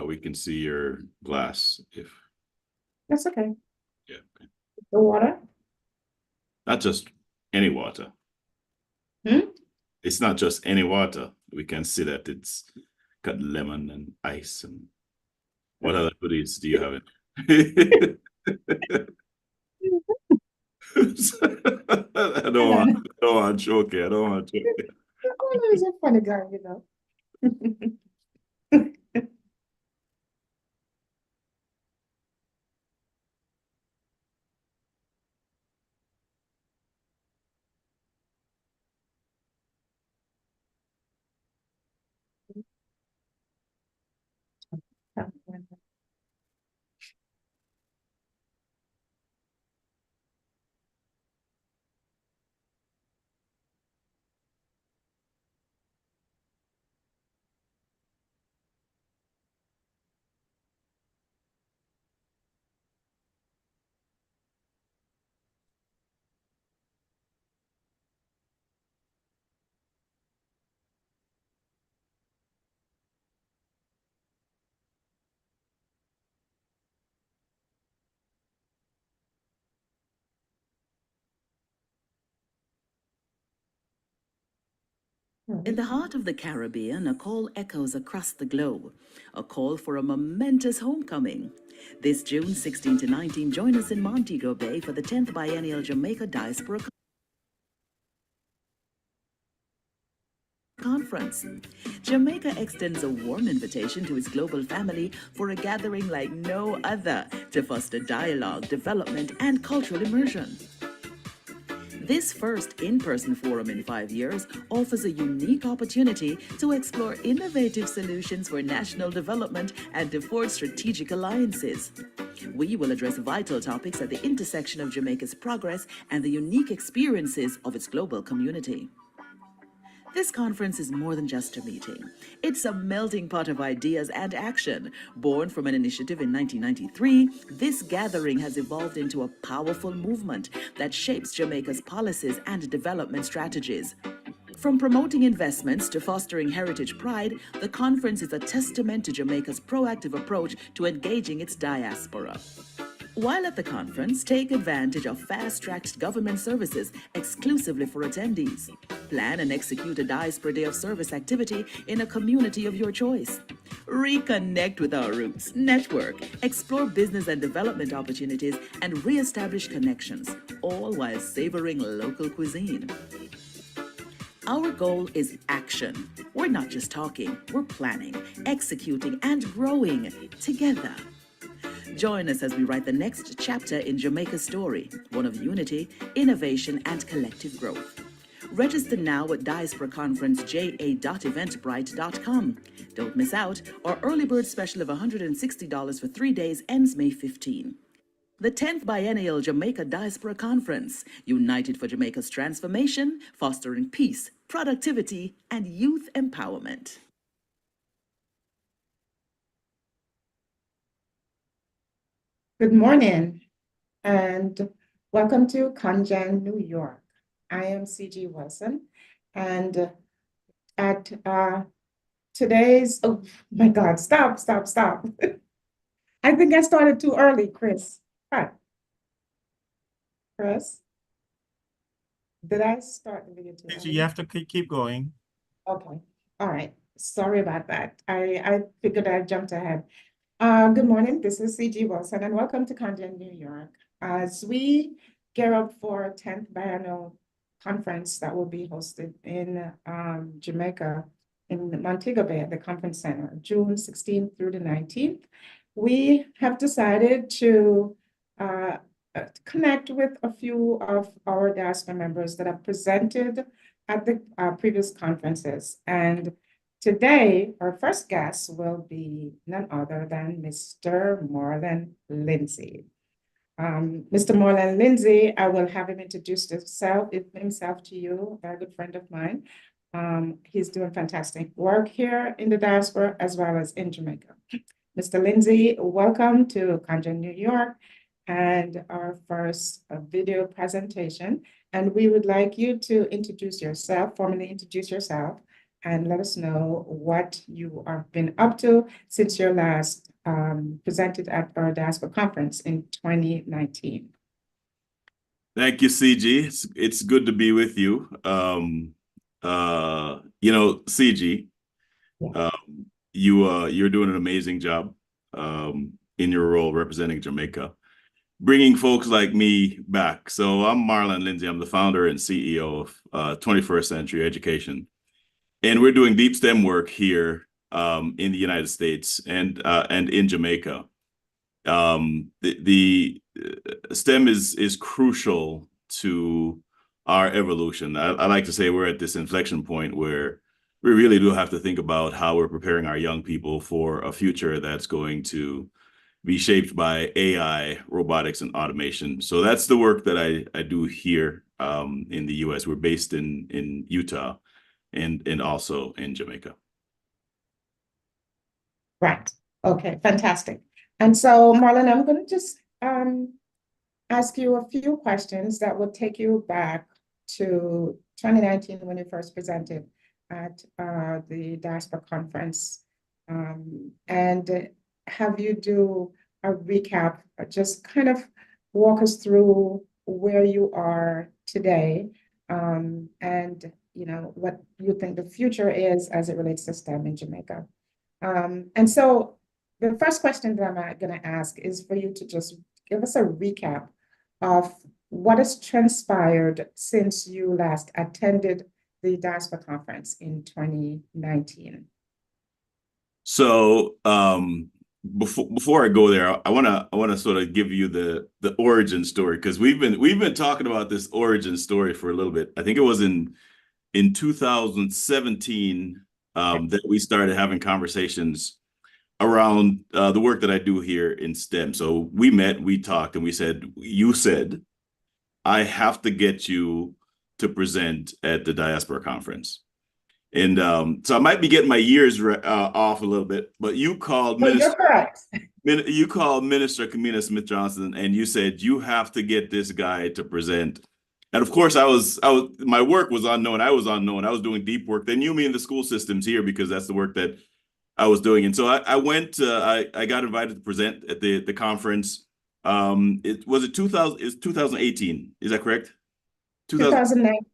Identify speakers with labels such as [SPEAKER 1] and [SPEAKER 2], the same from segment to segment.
[SPEAKER 1] we can see your glass if,
[SPEAKER 2] That's okay.
[SPEAKER 1] yeah, okay.
[SPEAKER 2] The water?
[SPEAKER 1] Not just any water.
[SPEAKER 2] Hmm?
[SPEAKER 1] It's not just any water. We can see that it's got lemon and ice and what other goodies do you have in it? I don't want to joke here. I don't want to joke here.
[SPEAKER 2] Oh, he's a funny guy, you know.
[SPEAKER 3] In the heart of the Caribbean, a call echoes across the globe, a call for a momentous homecoming. This June 16 to 19, join us in Montego Bay for the 10th Biennial Jamaica Diaspora Conference. Jamaica extends a warm invitation to its global family for a gathering like no other to foster dialogue, development, and cultural immersion. This first in-person forum in 5 years offers a unique opportunity to explore innovative solutions for national development and to forge strategic alliances. We will address vital topics at the intersection of Jamaica's progress and the unique experiences of its global community. This conference is more than just a meeting. It's a melting pot of ideas and action. Born from an initiative in 1993, this gathering has evolved into a powerful movement that shapes Jamaica's policies and development strategies. From promoting investments to fostering heritage pride, the conference is a testament to Jamaica's proactive approach to engaging its diaspora. While at the conference, take advantage of fast-tracked government services exclusively for attendees. Plan and execute a Diaspora Day of Service activity in a community of your choice. Reconnect with our roots, network, explore business and development opportunities, and re-establish connections, all while savoring local cuisine. Our goal is action. We're not just talking, we're planning, executing, and growing together. Join us as we write the next chapter in Jamaica's story, one of unity, innovation, and collective growth. Register now at diasporaconferenceja.eventbrite.com. Don't miss out. Our early bird special of $160 for 3 days ends May 15. The 10th Biennial Jamaica Diaspora Conference, united for Jamaica's transformation, fostering peace, productivity, and youth empowerment.
[SPEAKER 2] Good morning and welcome to Conjan, New York. I am C.G. Wilson, and at today's, oh my God, stop. I think I started too early, Chris. Hi. Chris? Did I start the video too early?
[SPEAKER 4] You have to keep going.
[SPEAKER 2] Okay, all right. Sorry about that. I figured I jumped ahead. Good morning, this is C.G. Wilson, and welcome to Conjan, New York. As we gear up for 10th Biennial Conference that will be hosted in Jamaica, in Montego Bay at the Conference Center, June 16th through the 19th, we have decided to connect with a few of our diaspora members that have presented at the previous conferences. And today, our first guest will be none other than Mr. Marlon Lindsay. Mr. Marlon Lindsay, I will have him introduce himself to you, a very good friend of mine. He's doing fantastic work here in the diaspora as well as in Jamaica. Mr. Lindsay, welcome to Conjan, New York, and our first video presentation. And we would like you to introduce yourself, formally introduce yourself, and let us know what you have been up to since your last presented at our Diaspora conference in 2019.
[SPEAKER 1] Thank you, CG. It's good to be with you. CG,
[SPEAKER 2] Yeah.
[SPEAKER 1] you're doing an amazing job in your role representing Jamaica, bringing folks like me back. So I'm Marlon Lindsay. I'm the founder and CEO of 21st Century Education, and we're doing deep STEM work here in the United States and in Jamaica. The STEM is crucial to our evolution. I like to say we're at this inflection point where we really do have to think about how we're preparing our young people for a future that's going to be shaped by AI, robotics, and automation. So that's the work that I do here in the US. We're based in Utah and also in Jamaica.
[SPEAKER 2] Right. Okay, fantastic. And so, Marlon, I'm going to just ask you a few questions that will take you back to 2019 when you first presented at the Diaspora conference, and have you do a recap, just kind of walk us through where you are today, and what you think the future is as it relates to STEM in Jamaica. And so the first question that I'm going to ask is for you to just give us a recap of what has transpired since you last attended the Diaspora conference in 2019.
[SPEAKER 1] So before I go there, I wanna sort of give you the origin story, because we've been talking about this origin story for a little bit. I think it was in 2017 that we started having conversations around the work that I do here in STEM. So we met, we talked, and you said, I have to get you to present at the Diaspora conference. And so I might be getting my years off a little bit, but you called
[SPEAKER 2] You're correct.
[SPEAKER 1] You called Minister Kamina Smith Johnson, and you said you have to get this guy to present. And of course, my work was unknown. I was unknown. I was doing deep work. They knew me in the school systems here because that's the work that I was doing. And so I went. I got invited to present at the conference. It was 2018. Is that correct?
[SPEAKER 2] 2019.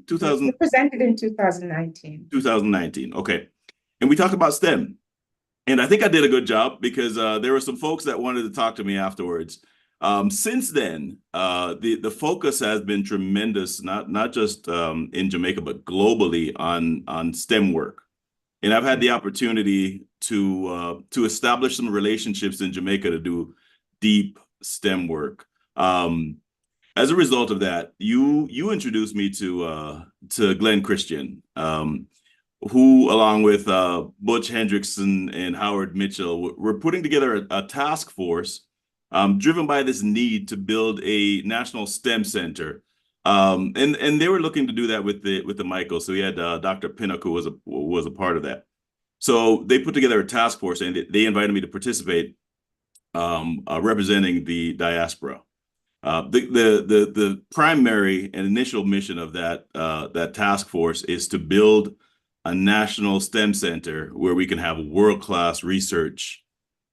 [SPEAKER 1] 2000.
[SPEAKER 2] You presented in 2019.
[SPEAKER 1] 2019. Okay. And we talked about STEM. And I think I did a good job because there were some folks that wanted to talk to me afterwards. Since then, the focus has been tremendous, not just in Jamaica, but globally on STEM work. And I've had the opportunity to establish some relationships in Jamaica to do deep STEM work. As a result of that, you introduced me to Glenn Christian, who, along with Butch Hendrickson and Howard Mitchell, were putting together a task force driven by this need to build a national STEM center. And they were looking to do that with the Michael. So we had Dr. Pinnock, who was a part of that. So they put together a task force, and they invited me to participate, representing the Diaspora. The primary and initial mission of that task force is to build a national STEM center where we can have world-class research,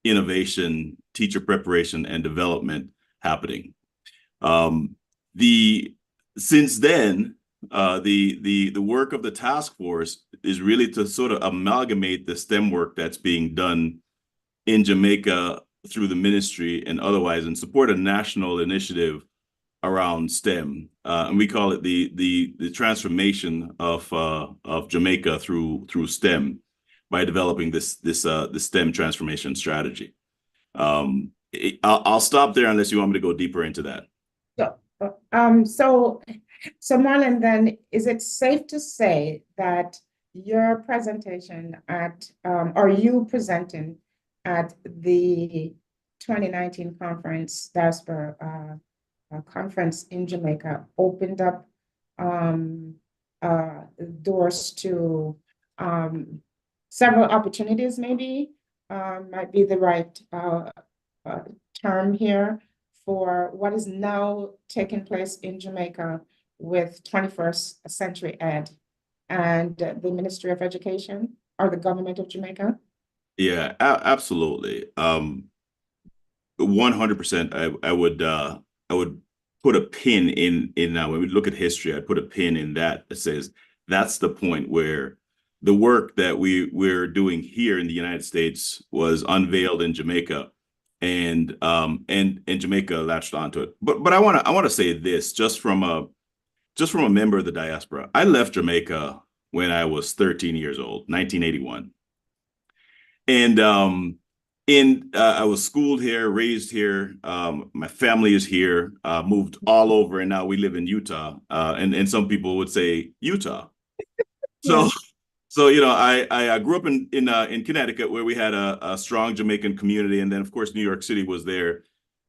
[SPEAKER 1] innovation, teacher preparation, and development happening. Since then, the work of the task force is really to sort of amalgamate the STEM work that's being done in Jamaica through the ministry and otherwise, and support a national initiative around STEM, and we call it the transformation of Jamaica through STEM, by developing this STEM transformation strategy. I'll stop there unless you want me to go deeper into that.
[SPEAKER 2] So Marlon, then is it safe to say that your presentation or you presenting at the 2019 conference, Diaspora conference in Jamaica, opened up doors to several opportunities, maybe might be the right term here, for what is now taking place in Jamaica with 21st century ed? and the Ministry of Education or the government of Jamaica?
[SPEAKER 1] Yeah, absolutely. 100%. I would put a pin in when we look at history, I'd put a pin in that says that's the point where the work that we're doing here in the United States was unveiled in Jamaica, and Jamaica latched onto it. But I want to say this just from a member of the diaspora. I left Jamaica when I was 13 years old, 1981. And I was schooled here, raised here. My family is here, moved all over, and now we live in Utah. And some people would say Utah. So
[SPEAKER 2] Yeah.
[SPEAKER 1] so I grew up in Connecticut, where we had a strong Jamaican community, and then of course New York City was there.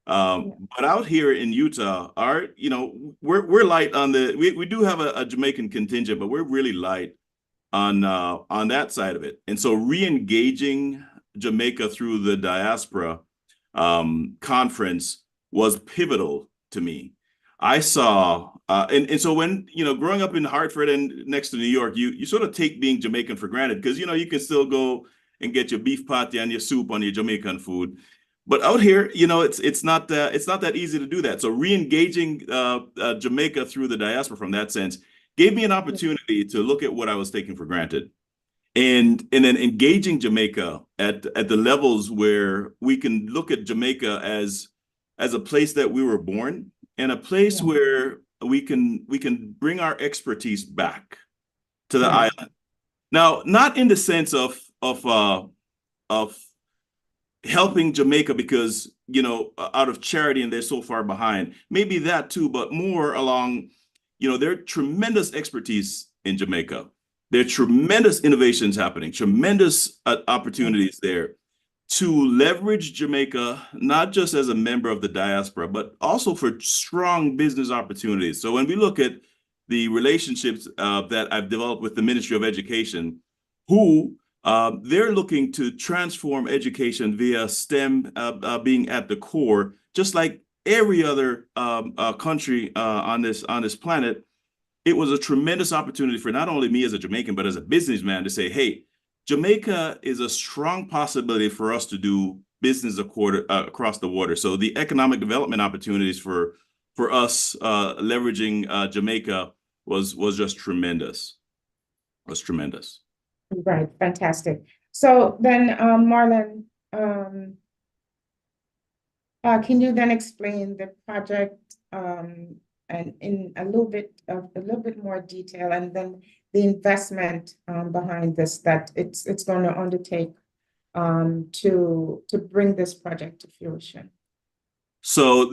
[SPEAKER 2] Yeah.
[SPEAKER 1] But out here in Utah, we're light on we do have a Jamaican contingent, but we're really light on that side of it. And so re-engaging Jamaica through the Diaspora conference was pivotal to me. I saw and so when growing up in Hartford and next to New York, you sort of take being Jamaican for granted, because you can still go and get your beef patty and your soup on your Jamaican food. But out here, it's not that easy to do that. So re-engaging Jamaica through the diaspora from that sense gave me an opportunity to look at what I was taking for granted, and then engaging Jamaica at the levels where we can look at Jamaica as a place that we were born, and a place
[SPEAKER 2] Yeah.
[SPEAKER 1] where we can bring our expertise back to the
[SPEAKER 2] Right.
[SPEAKER 1] island. Now, not in the sense of helping Jamaica because out of charity and they're so far behind. Maybe that too, but more along, there are tremendous expertise in Jamaica. There are tremendous innovations happening, tremendous opportunities there to leverage Jamaica, not just as a member of the diaspora, but also for strong business opportunities. So when we look at the relationships that I've developed with the Ministry of Education, who they're looking to transform education via STEM being at the core, just like every other country on this planet. It was a tremendous opportunity for not only me as a Jamaican, but as a businessman to say, hey, Jamaica is a strong possibility for us to do business across the water. So the economic development opportunities for us leveraging Jamaica was just tremendous. Was tremendous.
[SPEAKER 2] Right. Fantastic. So then, Marlon, can you then explain the project and in a little bit more detail, and then the investment behind this that it's going to undertake to bring this project to fruition?
[SPEAKER 1] So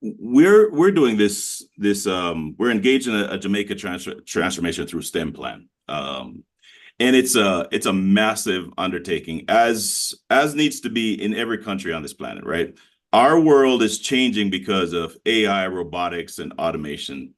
[SPEAKER 1] we're doing this we're engaged in a Jamaica transformation through STEM plan. And it's a massive undertaking, as needs to be in every country on this planet, right? Our world is changing because of AI, robotics, and automation.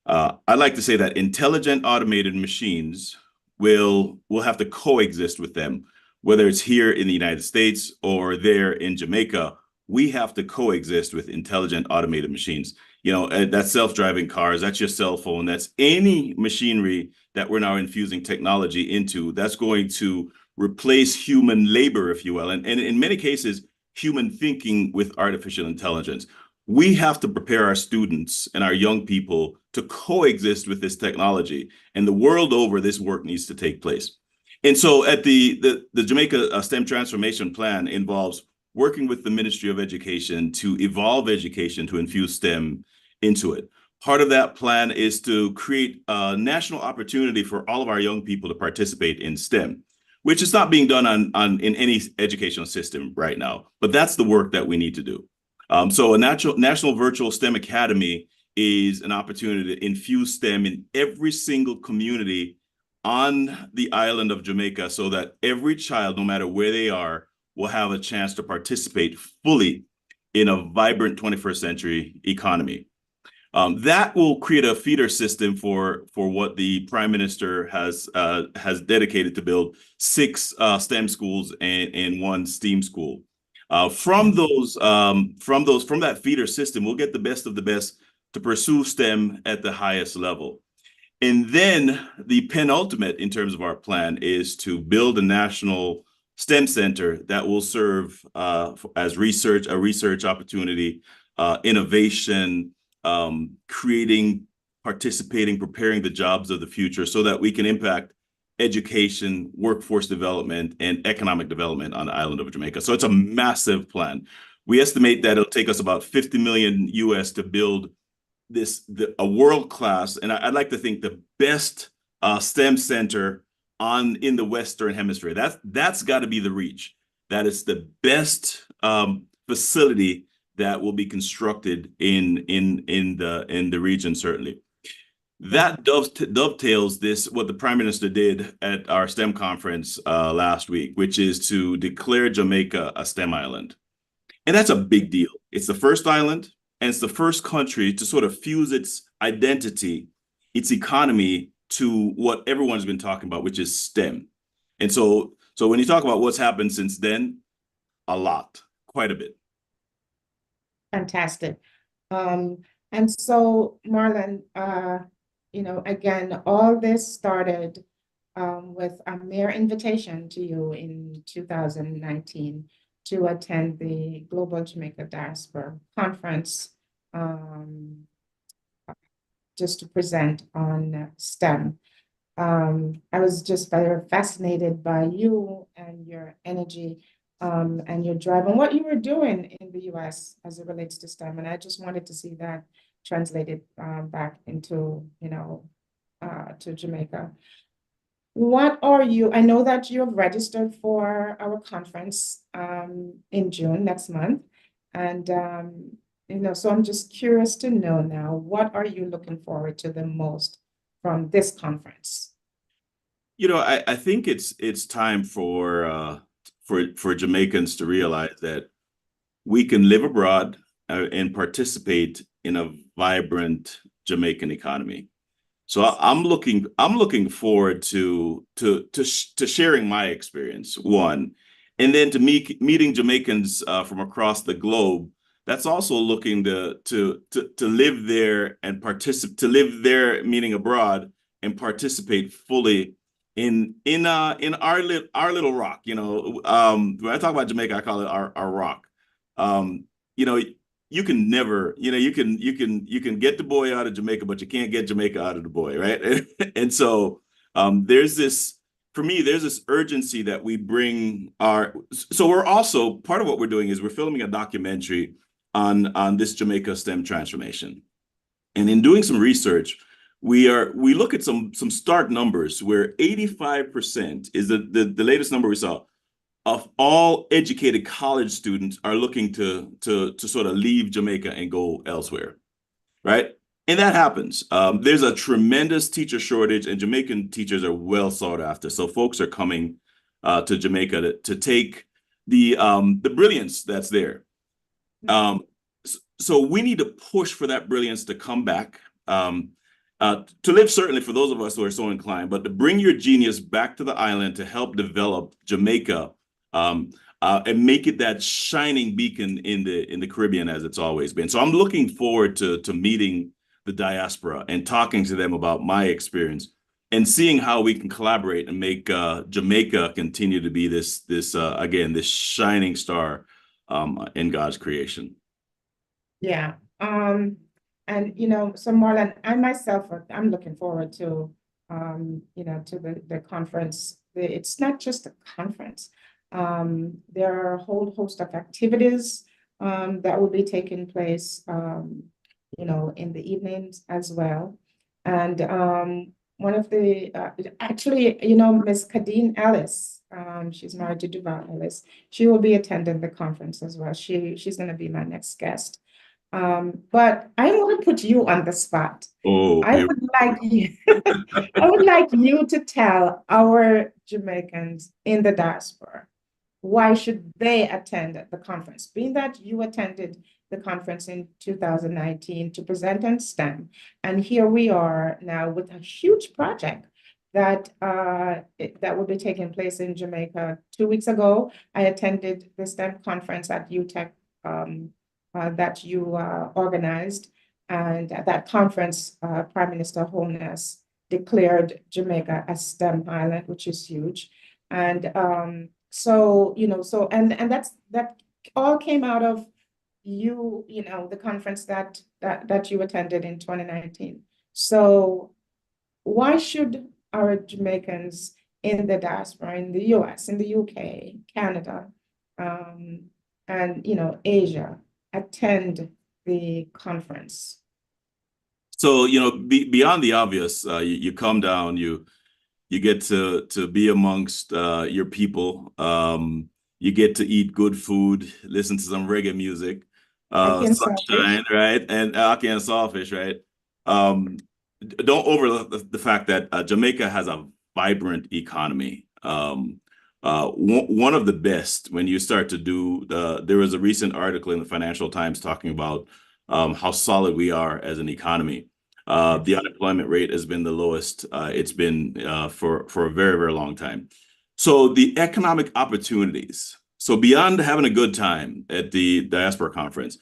[SPEAKER 1] I like to say that intelligent automated machines will have to coexist with them, whether it's here in the United States or there in Jamaica. We have to coexist with intelligent automated machines. That's self-driving cars, that's your cell phone, that's any machinery that we're now infusing technology into that's going to replace human labor, if you will, and in many cases, human thinking with artificial intelligence. We have to prepare our students and our young people to coexist with this technology, and the world over, this work needs to take place. And so at the Jamaica STEM transformation plan involves working with the Ministry of Education to evolve education to infuse STEM into it. Part of that plan is to create a national opportunity for all of our young people to participate in STEM, which is not being done in any educational system right now, but that's the work that we need to do. So a national virtual STEM academy is an opportunity to infuse STEM in every single community on the island of Jamaica, so that every child, no matter where they are, will have a chance to participate fully in a vibrant 21st century economy. That will create a feeder system for what the Prime Minister has dedicated to build 6 STEM schools and 1 STEAM school. From that feeder system, we'll get the best of the best to pursue STEM at the highest level. And then the penultimate in terms of our plan is to build a national STEM center that will serve as a research opportunity, innovation, creating, participating, preparing the jobs of the future so that we can impact education, workforce development, and economic development on the island of Jamaica. So it's a massive plan. We estimate that it'll take us about 50 million US to build a world-class, and I'd like to think the best STEM center in the Western Hemisphere. That's got to be the reach. That is the best facility that will be constructed in the region, certainly. That dovetails what the Prime Minister did at our STEM conference last week, which is to declare Jamaica a STEM island. And that's a big deal. It's the first island, and it's the first country to sort of fuse its identity, its economy to what everyone's been talking about, which is STEM. And so when you talk about what's happened since then, a lot, quite a bit.
[SPEAKER 2] Fantastic. And so, Marlon, again, all this started with a mere invitation to you in 2019 to attend the Global Jamaica Diaspora Conference, just to present on STEM. I was just very fascinated by you and your energy and your drive and what you were doing in the US as it relates to STEM. And I just wanted to see that translated back into, to Jamaica. What are you? I know that you have registered for our conference in June next month. And, so I'm just curious to know now, what are you looking forward to the most from this conference?
[SPEAKER 1] I think it's time for Jamaicans to realize that we can live abroad and participate in a vibrant Jamaican economy. So I'm looking forward to sharing my experience, one, and then to meeting Jamaicans from across the globe. That's also looking to live there and live there, meaning abroad, and participate fully in our little rock. When I talk about Jamaica, I call it our rock. You can never, you can get the boy out of Jamaica, but you can't get Jamaica out of the boy, right? And so there's this urgency that we bring so we're also, part of what we're doing is we're filming a documentary on this Jamaica STEM transformation. And in doing some research, we look at some stark numbers where 85% is the latest number we saw of all educated college students are looking to sort of leave Jamaica and go elsewhere, right? And that happens. There's a tremendous teacher shortage, and Jamaican teachers are well sought after. So folks are coming to Jamaica to take the brilliance that's there. So we need to push for that brilliance to come back, to live, certainly for those of us who are so inclined, but to bring your genius back to the island to help develop Jamaica and make it that shining beacon in the Caribbean as it's always been. So I'm looking forward to meeting the diaspora and talking to them about my experience and seeing how we can collaborate and make Jamaica continue to be this shining star in God's creation.
[SPEAKER 2] Yeah. And so Marlon, I myself, I'm looking forward to to the conference. It's not just a conference. There are a whole host of activities that will be taking place in the evenings as well. And one of the actually, Miss Kadeen Ellis, she's married to Duval Ellis. She will be attending the conference as well. She's going to be my next guest. But I want to put you on the spot.
[SPEAKER 1] Oh,
[SPEAKER 2] I would like you to tell our Jamaicans in the diaspora, why should they attend the conference? Being that you attended the conference in 2019 to present on STEM, and here we are now with a huge project that will be taking place in Jamaica. 2 weeks ago, I attended the STEM conference at UTEC that you organized. And at that conference, Prime Minister Holness declared Jamaica a STEM island, which is huge. And so, and that all came out of the conference that you attended in 2019. So why should our Jamaicans in the diaspora, in the US, in the UK, Canada, and Asia attend the conference?
[SPEAKER 1] So, beyond the obvious, you come down, you get to be amongst your people. You get to eat good food, listen to some reggae music, sunshine, right? And ackee and sawfish, right? Don't overlook the fact that Jamaica has a vibrant economy. One of the best when you start to do there was a recent article in the Financial Times talking about how solid we are as an economy. The unemployment rate has been the lowest it's been for a very, very long time. So the economic opportunities. So beyond having a good time at the Diaspora Conference,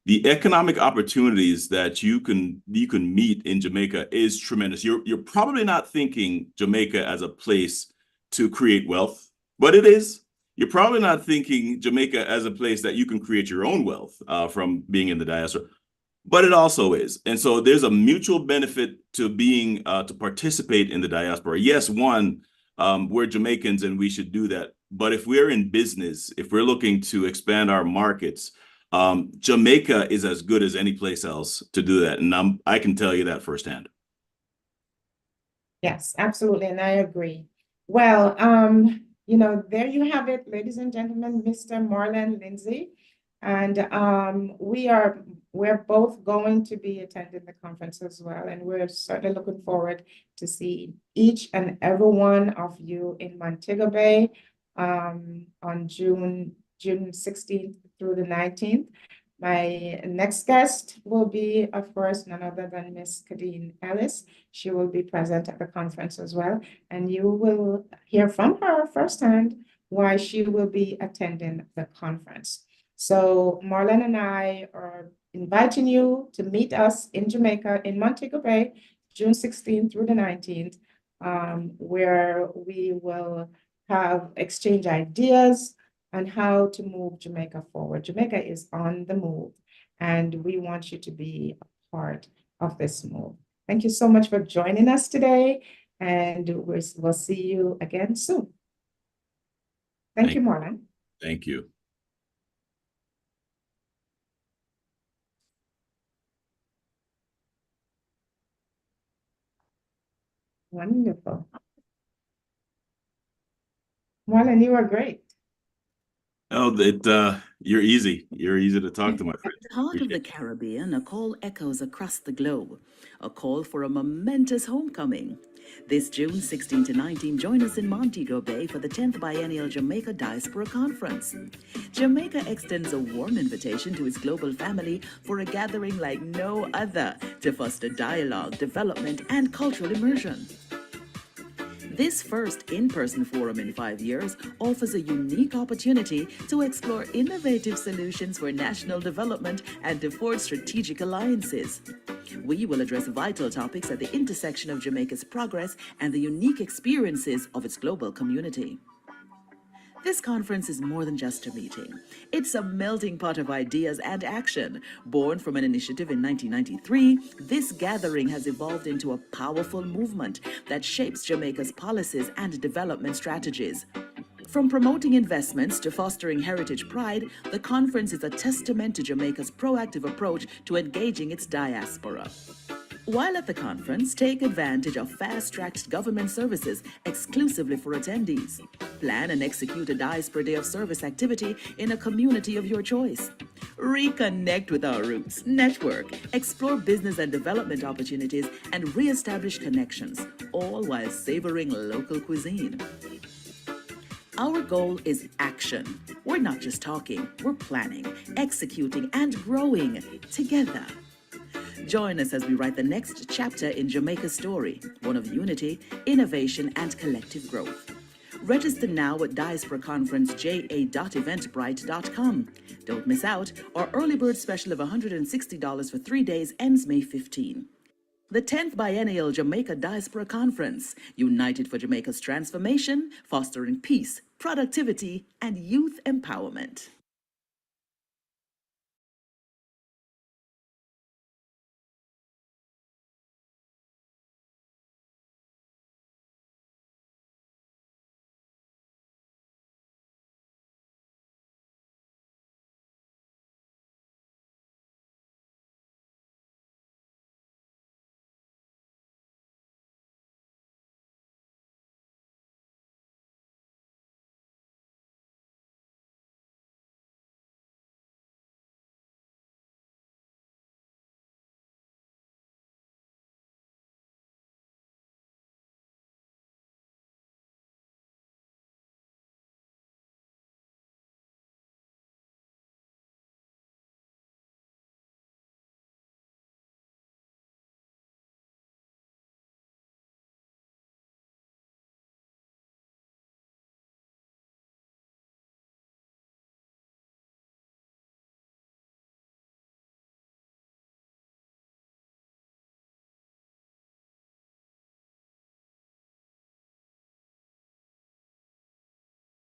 [SPEAKER 1] the economic opportunities that you can meet in Jamaica is tremendous. You're probably not thinking Jamaica as a place to create wealth, but it is. You're probably not thinking Jamaica as a place that you can create your own wealth from being in the diaspora, but it also is. And so there's a mutual benefit to being to participate in the diaspora. Yes, we're Jamaicans and we should do that. But if we're in business, if we're looking to expand our markets, Jamaica is as good as any place else to do that. And I can tell you that firsthand.
[SPEAKER 2] Yes, absolutely. And I agree. Well, there you have it, ladies and gentlemen, Mr. Marlon Lindsay. And we're both going to be attending the conference as well. And we're certainly looking forward to see each and every one of you in Montego Bay on June 16th through the 19th. My next guest will be, of course, none other than Miss Kadeen Ellis. She will be present at the conference as well. And you will hear from her firsthand why she will be attending the conference. So Marlon and I are inviting you to meet us in Jamaica, in Montego Bay, June 16th through the 19th, where we will have exchange ideas on how to move Jamaica forward. Jamaica is on the move, and we want you to be a part of this move. Thank you so much for joining us today, and we'll see you again soon. Thank you, Marlon.
[SPEAKER 1] Thank you.
[SPEAKER 2] Wonderful. Marlon, you are great.
[SPEAKER 1] Oh, you're easy. You're easy to talk to, my friend.
[SPEAKER 3] At the heart of the Caribbean, a call echoes across the globe, a call for a momentous homecoming. This June 16 to 19, join us in Montego Bay for the 10th Biennial Jamaica Diaspora Conference. Jamaica extends a warm invitation to its global family for a gathering like no other to foster dialogue, development, and cultural immersion. This first in-person forum in 5 years offers a unique opportunity to explore innovative solutions for national development and to forge strategic alliances. We will address vital topics at the intersection of Jamaica's progress and the unique experiences of its global community. This conference is more than just a meeting. It's a melting pot of ideas and action. Born from an initiative in 1993, this gathering has evolved into a powerful movement that shapes Jamaica's policies and development strategies. From promoting investments to fostering heritage pride, the conference is a testament to Jamaica's proactive approach to engaging its diaspora. While at the conference, take advantage of fast-tracked government services exclusively for attendees. Plan and execute a Diaspora Day of Service activity in a community of your choice. Reconnect with our roots, network, explore business and development opportunities, and re-establish connections, all while savoring local cuisine. Our goal is action. We're not just talking, we're planning, executing, and growing together. Join us as we write the next chapter in Jamaica's story, one of unity, innovation, and collective growth. Register now at diasporaconferenceja.eventbrite.com. Don't miss out. Our early bird special of $160 for 3 days ends May 15. The 10th Biennial Jamaica Diaspora Conference, united for Jamaica's transformation, fostering peace, productivity, and youth empowerment.